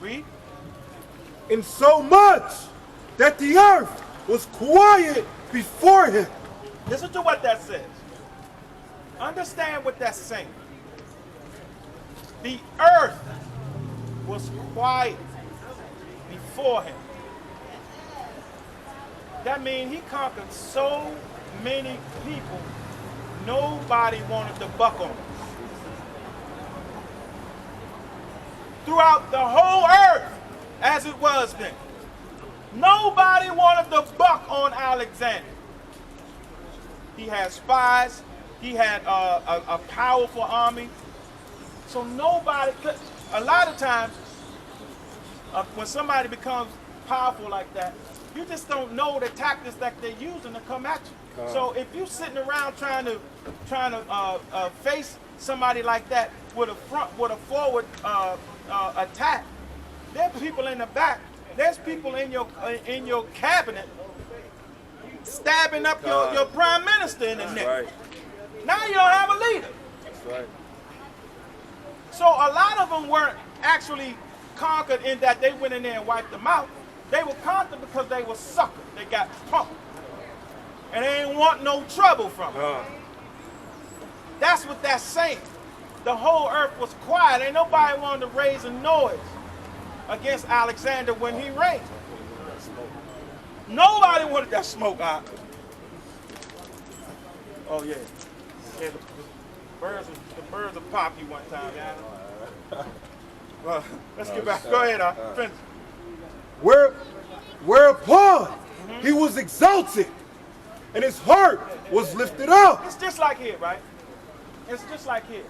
Read. In so much that the earth was quiet before him. Listen to what that says. Understand what that's saying. The earth was quiet before him. That means he conquered so many people, nobody wanted to buck on him. Throughout the whole earth, as it was then, nobody wanted to buck on Alexander. He had spies. He had a powerful army. So nobody could. A lot of times, when somebody becomes powerful like that, you just don't know the tactics that they're using to come at you. So if you're sitting around trying to face somebody like that with a forward attack, there's people in the back. There's people in your cabinet stabbing up your prime minister in the neck. Right. Now you don't have a leader. That's right. So a lot of them weren't actually conquered in that they went in there and wiped them out. They were conquered because they were suckered. They got pumped. And they didn't want no trouble from it. That's what that's saying. The whole earth was quiet. Ain't nobody wanted to raise a noise against Alexander when he reigned. Nobody wanted that smoke out. Oh yeah. Yeah, the birds will pop you one time, yeah. Well, let's get back. Go ahead, finish. Whereupon he was exalted, and his heart was lifted up. It's just like here, right? It's just like here.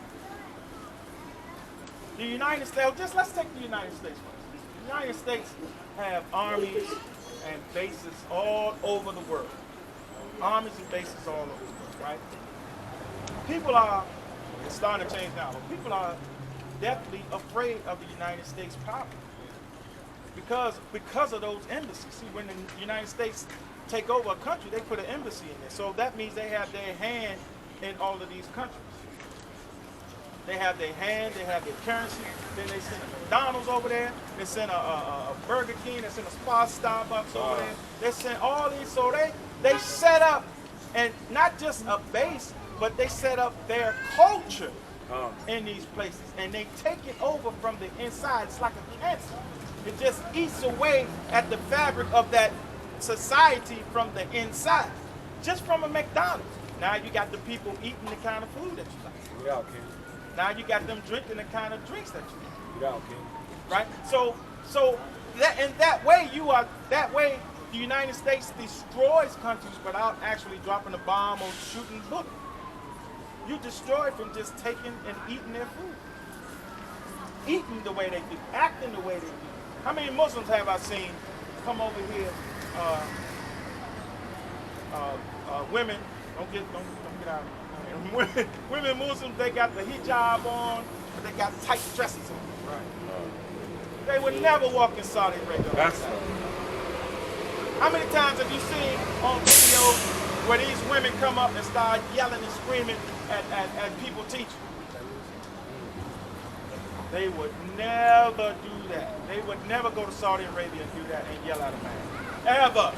The United States, let's take the United States first. The United States have armies and bases all over the world. Armies and bases all over the world, right? People are, it's starting to change now, but people are deathly afraid of the United States power because of those embassies. See, when the United States take over a country, they put an embassy in there. So that means they have their hand in all of these countries. They have their hand, they have their currency, then they send a McDonald's over there, they send a Burger King, they send a Starbucks over there, they send all these, so they set up, and not just a base, but they set up their culture in these places, and they take it over from the inside. It's like a cancer. It just eats away at the fabric of that society from the inside, just from a McDonald's. Now you got the people eating the kind of food that you like. Yeah, okay. Now you got them drinking the kind of drinks that you like. Yeah, okay. Right? So that way the United States destroys countries without actually dropping a bomb or shooting bullets. You destroy from just taking and eating their food. Eating the way they do, acting the way they do. How many Muslims have I seen come over here? Women, don't get out. Women Muslims, they got the hijab on, but they got tight dresses on. Right. They would never walk in Saudi Arabia. That's How many times have you seen on videos where these women come up and start yelling and screaming at people teaching? They would never do that. They would never go to Saudi Arabia and do that and yell at a man. Ever.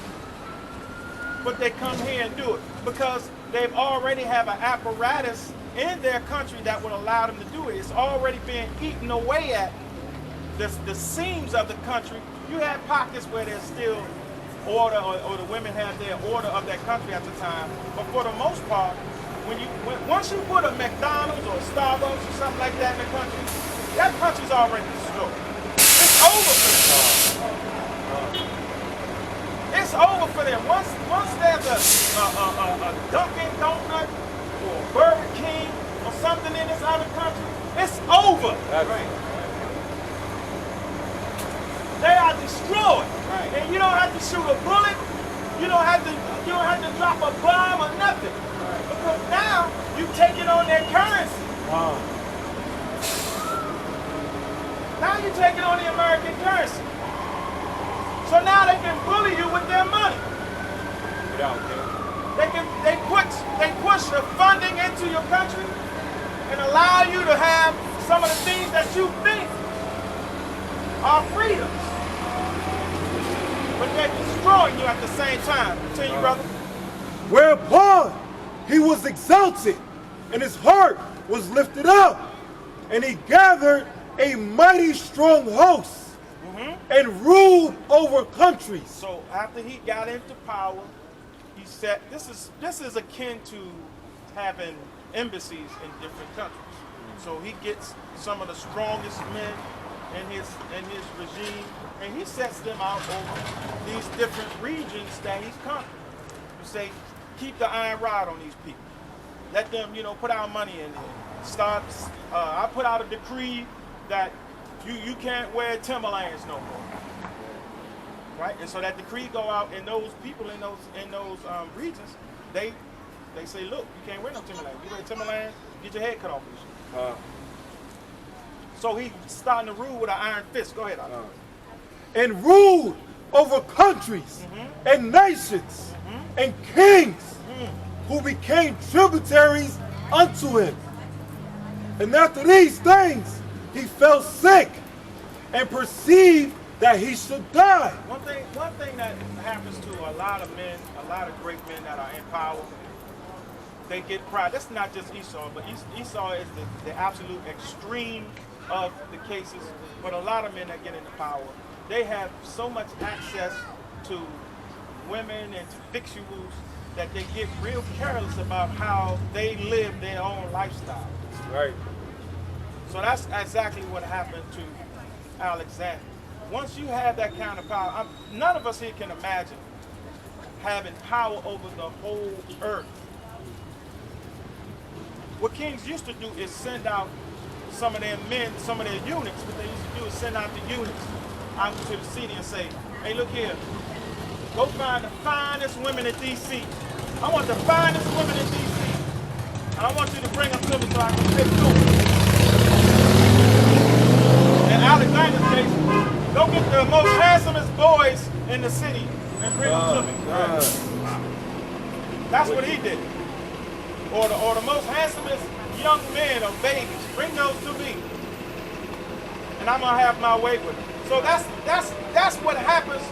But they come here and do it because they already have an apparatus in their country that would allow them to do it. It's already being eaten away at the seams of the country. You have pockets where there's still order, or the women have their order of their country at the time. But for the most part, once you put a McDonald's or a Starbucks or something like that in the country, that country's already destroyed. It's over for them. It's over for them. Once there's a Dunkin' Donut or a Burger King or something in this other country, it's over. That's right. They are destroyed. Right. And you don't have to shoot a bullet. You don't have to drop a bomb or nothing. Right. Because now you take it on their currency. Wow. Now you take it on the American currency. So now they can bully you with their money. Yeah, okay. They push the funding into your country and allow you to have some of the things that you think our freedoms. But they're destroying you at the same time. Continue, brother. Whereupon he was exalted, and his heart was lifted up, and he gathered a mighty strong host, and ruled over countries. So after he got into power, he said, this is akin to having embassies in different countries. So he gets some of the strongest men in his regime, and he sets them out over these different regions that he's conquered. You say, keep the iron rod on these people. Let them, put our money in there. I put out a decree that you can't wear Timberlands no more. Right? And so that decree go out, and those people in those regions, they say, look, you can't wear no Timberlands. You wear Timberlands, get your head cut off. So he's starting to rule with an iron fist. Go ahead, and ruled over countries and nations and kings who became tributaries unto him. And after these things, he fell sick and perceived that he should die. One thing that happens to a lot of men, a lot of great men that are in power, they get pride. That's not just Esau, but Esau is the absolute extreme of the cases. But a lot of men that get into power, they have so much access to women and to victuals that they get real careless about how they live their own lifestyle. Right. So that's exactly what happened to Alexander. Once you have that kind of power, none of us here can imagine having power over the whole earth. What kings used to do is send out some of their men, some of their eunuchs. What they used to do is send out the eunuchs out to the city and say, hey, look here, go find the finest women in D.C. I want the finest women in D.C. and I want you to bring them to me so I can pick them. In Alexander's case, go get the most handsomest boys in the city and bring them to me. That's what he did. Or the most handsomest young men or babies, bring those to me, and I'm gonna have my way with them. So that's what happens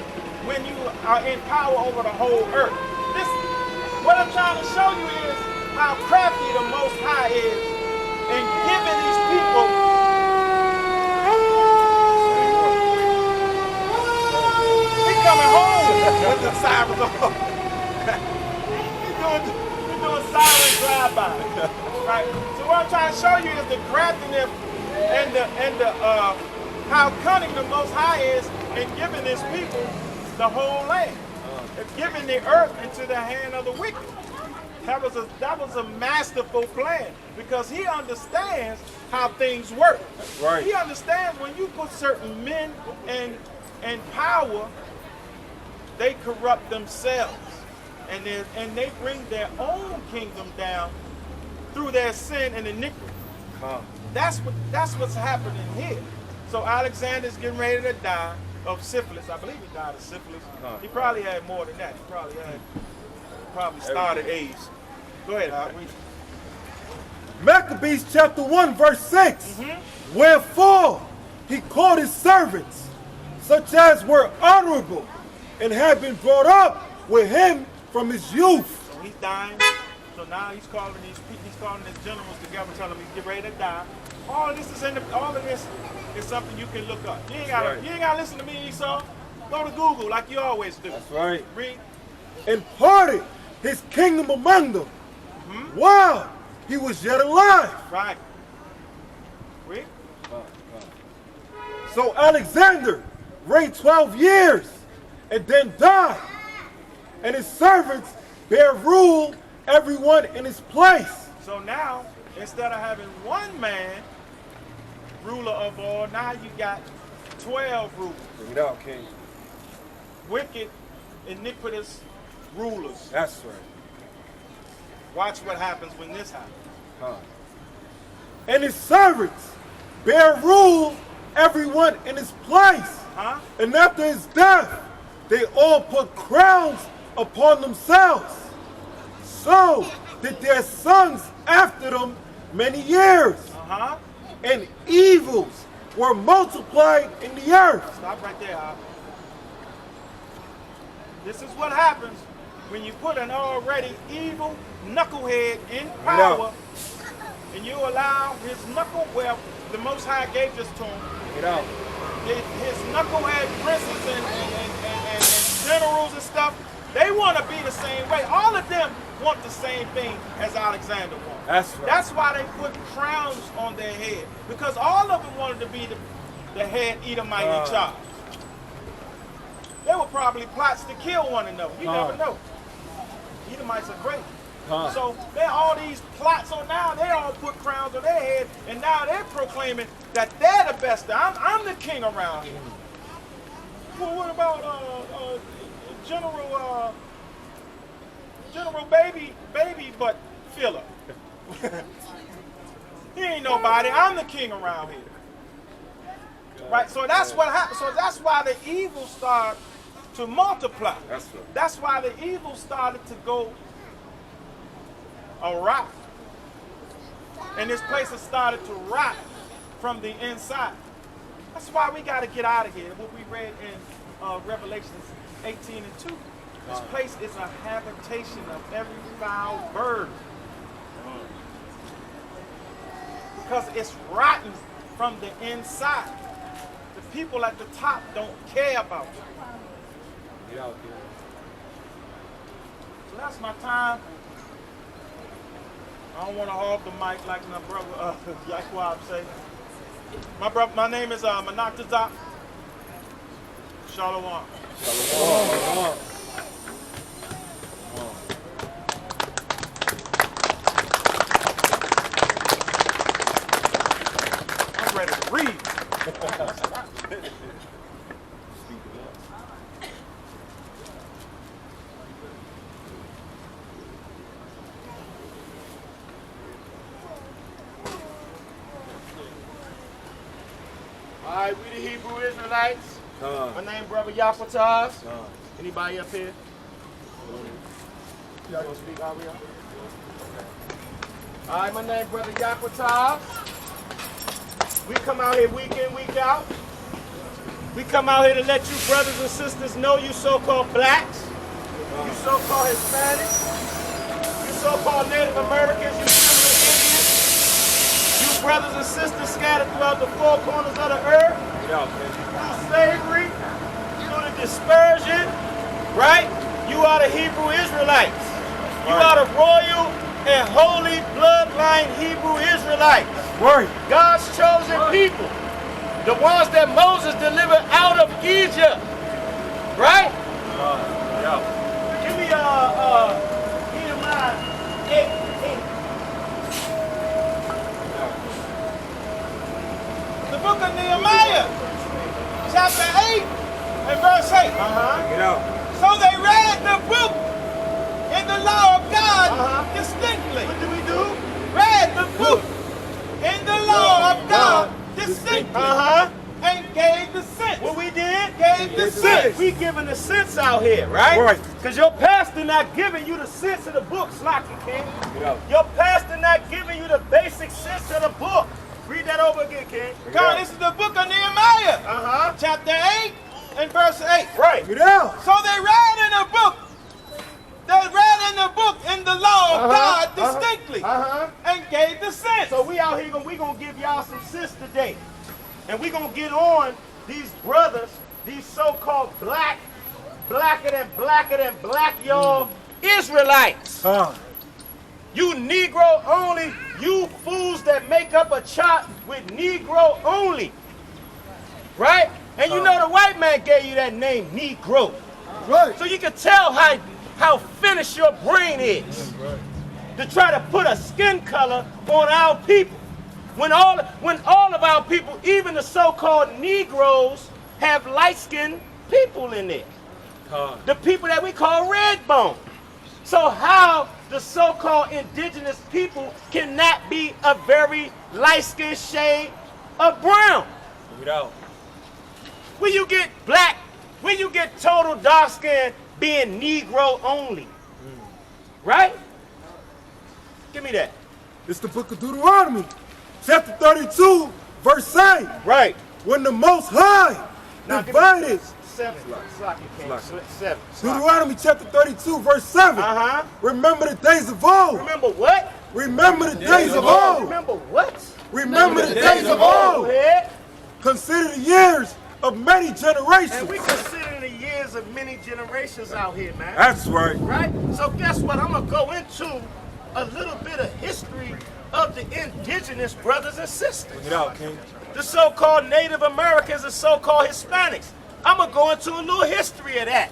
when you are in power over the whole earth. What I'm trying to show you is how crafty the Most High is in giving these people. He's coming home with the sirens on. He's doing siren drive-by. Right? So what I'm trying to show you is the craftiness and the how cunning the Most High is in giving his people the whole land. It's giving the earth into the hand of the wicked. That was a masterful plan because he understands how things work. Right. He understands when you put certain men in power, they corrupt themselves, and they bring their own kingdom down through their sin and iniquity. That's what's happening here. So Alexander's getting ready to die of syphilis. I believe he died of syphilis. He probably had more than that. He probably started AIDS. Go ahead, Al. Maccabees chapter 1 verse 6. Wherefore he called his servants, such as were honorable, and had been brought up with him from his youth. So he's dying. So now he's calling these people, he's calling his generals together, telling them he's getting ready to die. All of this is something you can look up. You ain't gotta listen to me, Esau. Go to Google like you always do. That's right. Read. And parted his kingdom among them while he was yet alive. Right. Read. So Alexander reigned 12 years and then died. And his servants bare rule everyone in his place. So now, instead of having one man, ruler of all, now you got 12 rulers. Bring it out, King. Wicked, iniquitous rulers. That's right. Watch what happens when this happens. And his servants bear rule everyone in his place. And after his death, they all put crowns upon themselves. So did their sons after them many years. And evils were multiplied in the earth. Stop right there, Al. This is what happens when you put an already evil knucklehead in power and you allow his knuckle, well, the Most High gave this to him. Get out. His knucklehead princes and generals and stuff, they want to be the same way. All of them want the same thing as Alexander wanted. That's right. That's why they put crowns on their head, because all of them wanted to be the head Edomite in charge. They were probably plots to kill one another. You never know. Edomites are great. So there are all these plots on now. They all put crowns on their head, and now they're proclaiming that they're the best. I'm the king around here. Well, what about General Baby Butt Filler? He ain't nobody. I'm the king around here. Right? So that's what happened. So that's why the evil started to multiply. That's right. That's why the evil started to go awry. And this place has started to rot from the inside. That's why we got to get out of here. What we read in Revelations 18:2. This place is a habitation of every foul bird. Because it's rotten from the inside. The people at the top don't care about it. Get out there. So that's my time. I don't want to hog the mic like my brother Yaqataz say. My name is Yaqataz. Shalom. Shalom. I'm ready to read. All right, we the Hebrew Israelites. My name Brother Yaqataz. Anybody up here? Y'all gonna speak out here? All right, my name Brother Yaqataz. We come out here week in, week out. We come out here to let you brothers and sisters know, you so-called blacks, you so-called Hispanics, you so-called Native Americans, you Indians, you brothers and sisters scattered throughout the four corners of the earth, through slavery, through the dispersion, right? You are the Hebrew Israelites. You are the royal and holy bloodline Hebrew Israelites. Right. God's chosen people. The ones that Moses delivered out of Egypt. Right? Give me Nehemiah 8:8. The book of Nehemiah, chapter 8 and verse 8. Get out. So they read the book in the law of God distinctly. What do we do? Read the book in the law of God distinctly. And gave the sense. What we did? Gave the sense. We giving the sense out here, right? Right. Because your pastor not giving you the sense of the book, Slocky King. Your pastor not giving you the basic sense of the book. Read that over again, King. God, this is the book of Nehemiah. Chapter 8 and verse 8. Right. Get out. So they read in the book. They read in the book in the law of God distinctly and gave the sense. So we out here, we gonna give y'all some sense today. And we gonna get on these brothers, these so-called blacker than black, y'all, Israelites. You Negro only, you fools that make up a chart with Negro only. Right? And you know the white man gave you that name, Negro. Right. So you can tell how finished your brain is to try to put a skin color on our people. When all of our people, even the so-called Negroes, have light-skinned people in there. The people that we call red bone. So how the so-called indigenous people cannot be a very light-skinned shade of brown? When you get black, when you get total dark skin being Negro only. Right? Give me that. It's the book of Deuteronomy, chapter 32, verse 8. Right. When the Most High Now, divided. 7. Seven. Deuteronomy chapter 32, verse 7. Uh-huh. Remember the days of old. Remember what? Remember the days of old. Remember what? Remember the days of Go old. ahead. Consider the years of many And generations. we considering the years of many generations out here, man. That's right. Right? So guess what? I'm going to go into a little bit of history of the indigenous brothers and sisters. Bring it out, King. The so-called Native Americans and so-called Hispanics. I'm going to go into a little history of that.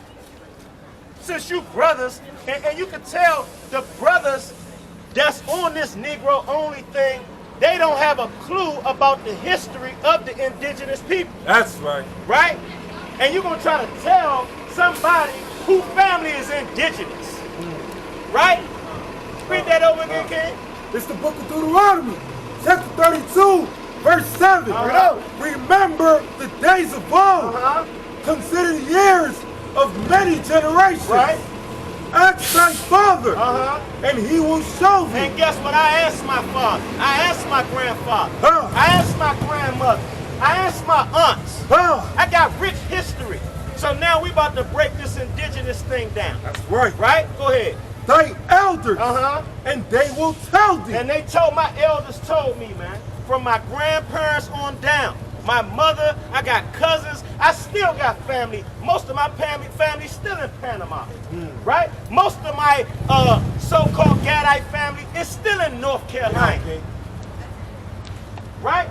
Since you brothers, and you can tell the brothers that's on this Negro-only thing, they don't have a clue about the history of the indigenous people. That's right. Right? And you're going to try to tell somebody whose family is indigenous. Right? Read that over again, King. It's the book of Deuteronomy, chapter 32, verse 7. Remember the days of old. Consider the years of many generations. Right? Ask thy father, and he will show thee. And guess what? I asked my father. I asked my grandfather. I asked my grandmother. I asked my aunts. I got rich history. So now we about to break this indigenous thing down. That's right. Right? Go ahead. Thy elders, and they will tell thee. And they told, my elders told me, man, from my grandparents on down. My mother, I got cousins, I still got family. Most of my family still in Panama, right? Most of my so-called Gadite family is still in North Carolina, right?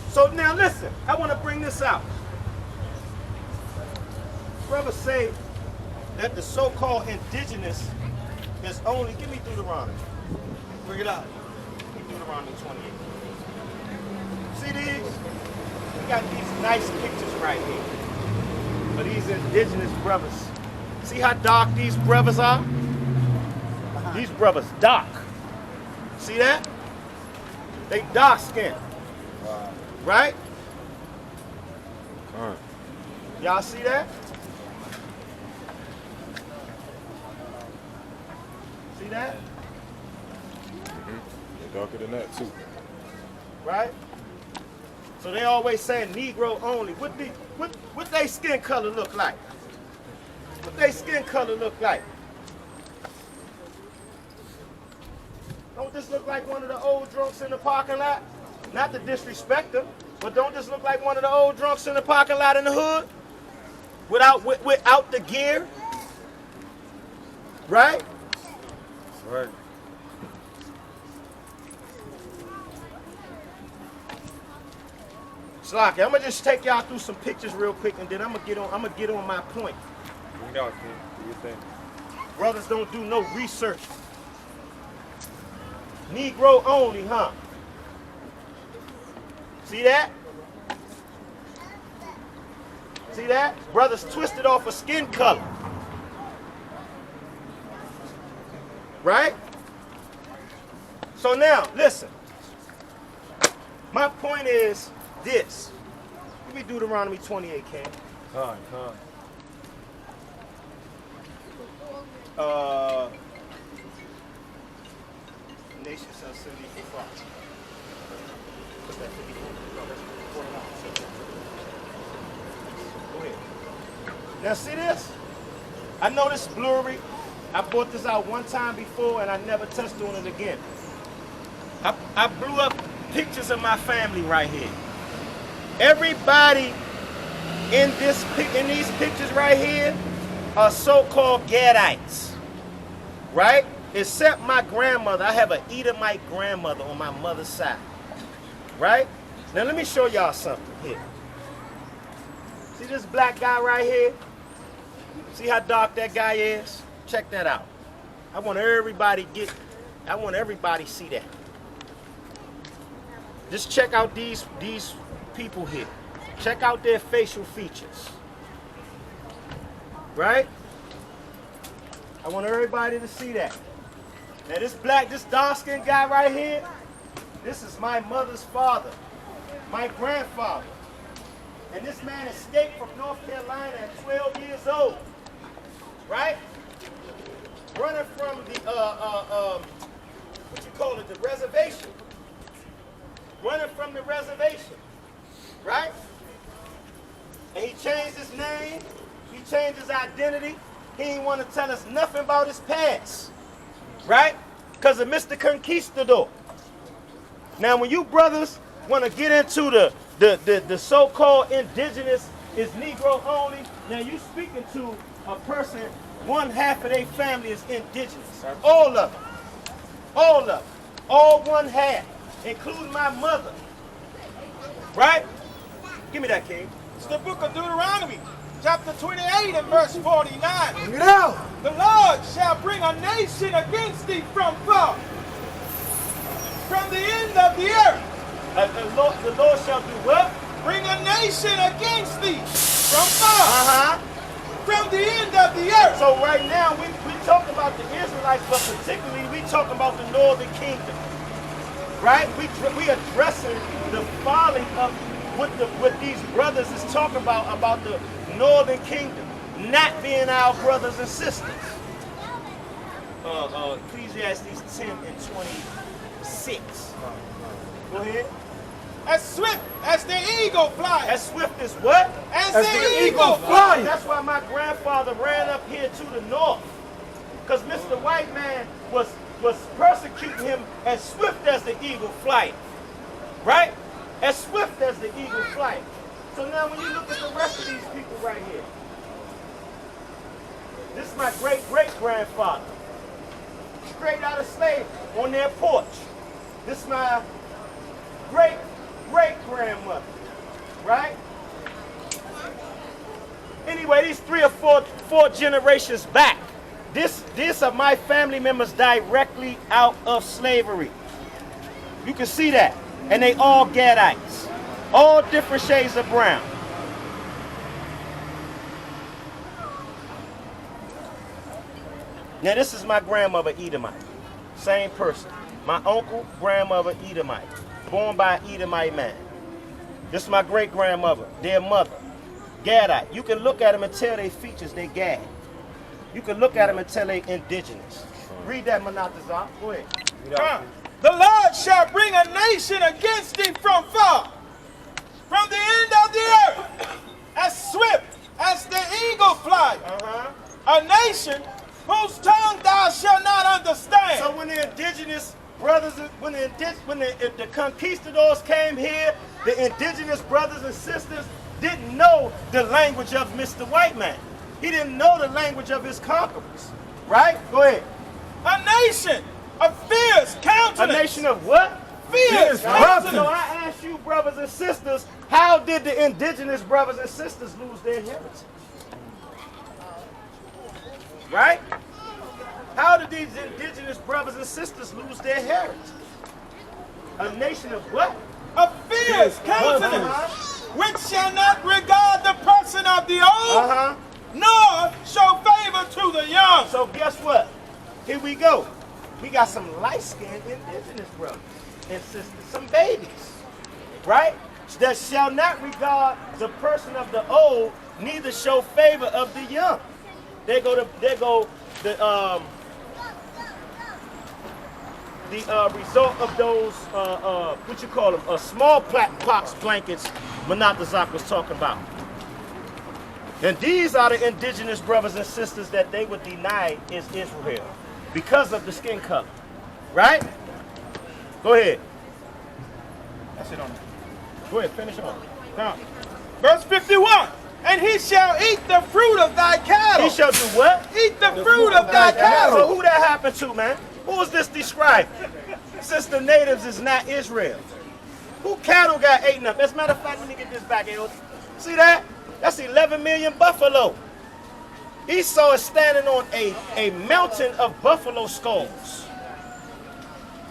So now listen, I want to bring this out. Brothers say that the so-called indigenous is only, give me Deuteronomy. Bring it out. Give me Deuteronomy 28. See these? We got these nice pictures right here of these indigenous brothers. See how dark these brothers are? These brothers dark. See that? They dark skinned. Right? Y'all see that? See that? They're darker than that too. Right? So they always saying Negro only. What they skin color look like? What they skin color look like? Don't this look like one of the old drunks in the parking lot? Not to disrespect them, but don't this look like one of the old drunks in the parking lot in the hood? Without the gear? Right? Right. Slocky, I'm gonna just take y'all through some pictures real quick, and then I'm gonna get on my point. Bring it out, King. Do your thing. Brothers don't do no research. Negro only, huh? See that? See that? Brothers twisted off of skin color. Right? So now, listen. My point is this. Let me Deuteronomy 28, King. Nation shall send thee for far. What's that, 54? No, that's 49. Go ahead. Now see this? I know this is blurry. I brought this out one time before and I never touched on it again. I blew up pictures of my family right here. Everybody in these pictures right here are so-called Gadites, right? Except my grandmother. I have an Edomite grandmother on my mother's side, right? Now let me show y'all something here. See this black guy right here? See how dark that guy is? Check that out. I want everybody to see that. Just check out these people here. Check out their facial features. Right? I want everybody to see that. Now this dark-skinned guy right here, this is my mother's father, my grandfather. And this man escaped from North Carolina at 12 years old. Right? Running from the, the reservation. running from the reservation, right? And he changed his name, he changed his identity. He didn't want to tell us nothing about his past, right? Because of Mr. Conquistador. Now, when you brothers want to get into the so-called indigenous is Negro only, now you speaking to a person, one half of their family is indigenous. All of them. All of them. All one half, including my mother. Right? Give me that, King. It's the book of Deuteronomy, chapter 28 and verse 49. Bring it out. The Lord shall bring a nation against thee from far, from the end of the earth. The Lord shall do what? Bring a nation against thee from far, from the end of the earth. So right now, we talk about the Israelites, but particularly we talk about the northern kingdom. Right? We addressing the folly of what these brothers is talking about the northern kingdom not being our brothers and sisters. Ecclesiastes 10 and 26. Go ahead. As swift as the eagle flies. As swift as what? As the eagle flies. That's why my grandfather ran up here to the north. Because Mr. White Man was persecuting him as swift as the eagle flight. Right? As swift as the eagle flight. So now when you look at the rest of these people right here. This is my great-great-grandfather. Straight out of slavery on their porch. This is my great-great-grandmother. Right? Anyway, these 3 or 4 generations back. These are my family members directly out of slavery. You can see that. And they all Gadites. All different shades of brown. Now this is my grandmother, Edomite. Same person. My uncle, grandmother, Edomite. Born by an Edomite man. This is my great-grandmother, their mother. Gadite. You can look at them and tell their features, they Gad. You can look at them and tell they indigenous. Read that, Manatazah. Go ahead. The Lord shall bring a nation against thee from far, from the end of the earth, as swift as the eagle flies. A nation whose tongue thou shalt not understand. So when the indigenous brothers, when the conquistadors came here, the indigenous brothers and sisters didn't know the language of Mr. White Man. He didn't know the language of his conquerors. Right? Go ahead. A nation of fierce countenance. A nation of what? Fierce countenance. So I ask you, brothers and sisters, how did the indigenous brothers and sisters lose their inheritance? Right? How did these indigenous brothers and sisters lose their inheritance? A nation of what? A fierce countenance, which shall not regard the person of the old, nor show favor to the young. So guess what? Here we go. We got some light-skinned indigenous brothers and sisters, some babies, right? That shall not regard the person of the old, neither show favor of the young. The result of those, what you call them, smallpox blankets Manatazak was talking about. And these are the indigenous brothers and sisters that they would deny is Israel because of the skin color. Right? Go ahead. That's it on there. Go ahead, finish on. Come on. Verse 51. And he shall eat the fruit of thy cattle. He shall do what? Eat the fruit of thy cattle. So who that happened to, man? Who is this describing? Since the natives is not Israel. Who cattle got eaten up? As a matter of fact, let me get this back here. See that? That's 11 million buffalo. Esau is standing on a mountain of buffalo skulls.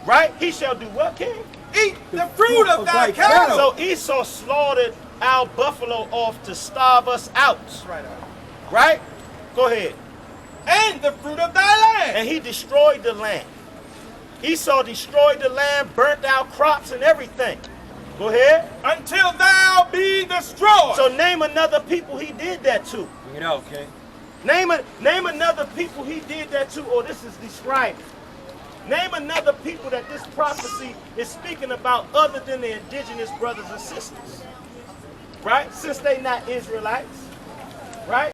Right? He shall do what, King? Eat the fruit of thy cattle. So Esau slaughtered our buffalo off to starve us out. Right? Go ahead. And the fruit of thy land. And he destroyed the land. Esau destroyed the land, burnt out crops and everything. Go ahead. Until thou be destroyed. So name another people he did that to. Bring it out, okay? Name another people he did that to, or this is describing. Name another people that this prophecy is speaking about other than the indigenous brothers and sisters. Right? Since they not Israelites. Right?